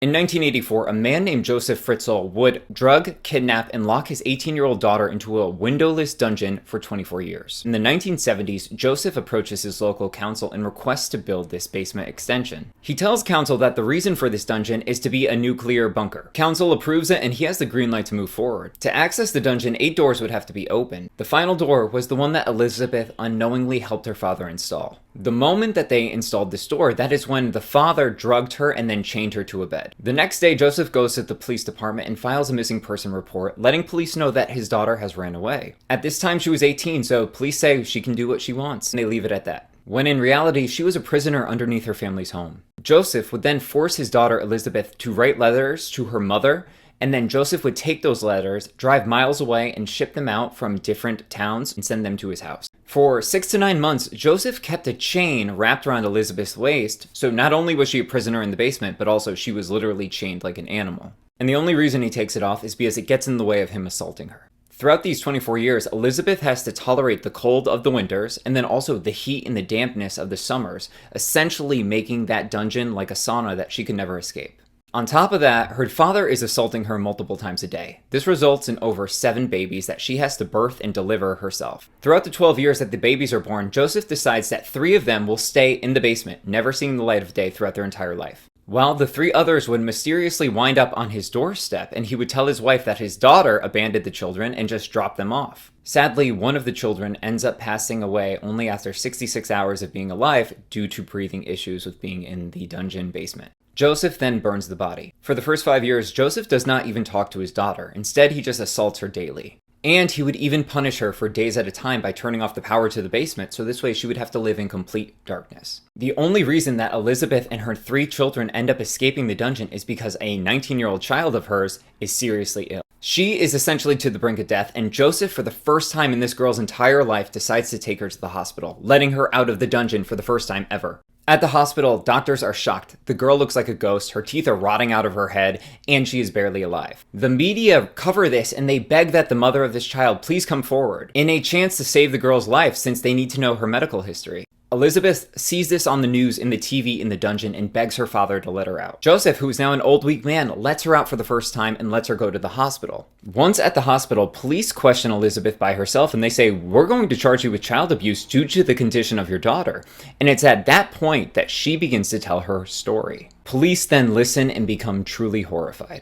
In 1984, a man named Joseph Fritzl would drug, kidnap, and lock his 18-year-old daughter into a windowless dungeon for 24 years. In the 1970s, Joseph approaches his local council and requests to build this basement extension. He tells council that the reason for this dungeon is to be a nuclear bunker. Council approves it and he has the green light to move forward. To access the dungeon, 8 doors would have to be opened. The final door was the one that Elizabeth unknowingly helped her father install. The moment that they installed this door, that is when the father drugged her and then chained her to a bed. The next day, Joseph goes to the police department and files a missing person report, letting police know that his daughter has ran away. At this time, she was 18, so police say she can do what she wants, and they leave it at that. When in reality, she was a prisoner underneath her family's home. Joseph would then force his daughter Elizabeth to write letters to her mother, and then Joseph would take those letters, drive miles away, and ship them out from different towns and send them to his house. For 6 to 9 months, Joseph kept a chain wrapped around Elizabeth's waist, so not only was she a prisoner in the basement, but also she was literally chained like an animal. And the only reason he takes it off is because it gets in the way of him assaulting her. Throughout these 24 years, Elizabeth has to tolerate the cold of the winters and then also the heat and the dampness of the summers, essentially making that dungeon like a sauna that she could never escape. On top of that, her father is assaulting her multiple times a day. This results in over 7 babies that she has to birth and deliver herself. Throughout the 12 years that the babies are born, Joseph decides that 3 of them will stay in the basement, never seeing the light of day throughout their entire life. While the 3 others would mysteriously wind up on his doorstep, and he would tell his wife that his daughter abandoned the children and just dropped them off. Sadly, one of the children ends up passing away only after 66 hours of being alive due to breathing issues with being in the dungeon basement. Joseph then burns the body. For the first 5 years, Joseph does not even talk to his daughter. Instead, he just assaults her daily. And he would even punish her for days at a time by turning off the power to the basement, so this way she would have to live in complete darkness. The only reason that Elizabeth and her 3 children end up escaping the dungeon is because a 19-year-old child of hers is seriously ill. She is essentially to the brink of death, and Joseph, for the first time in this girl's entire life, decides to take her to the hospital, letting her out of the dungeon for the first time ever. At the hospital, doctors are shocked. The girl looks like a ghost, her teeth are rotting out of her head, and she is barely alive. The media cover this and they beg that the mother of this child please come forward in a chance to save the girl's life since they need to know her medical history. Elizabeth sees this on the news in the TV in the dungeon and begs her father to let her out. Joseph, who is now an old weak man, lets her out for the first time and lets her go to the hospital. Once at the hospital, police question Elizabeth by herself and they say, "We're going to charge you with child abuse due to the condition of your daughter." And it's at that point that she begins to tell her story. Police then listen and become truly horrified.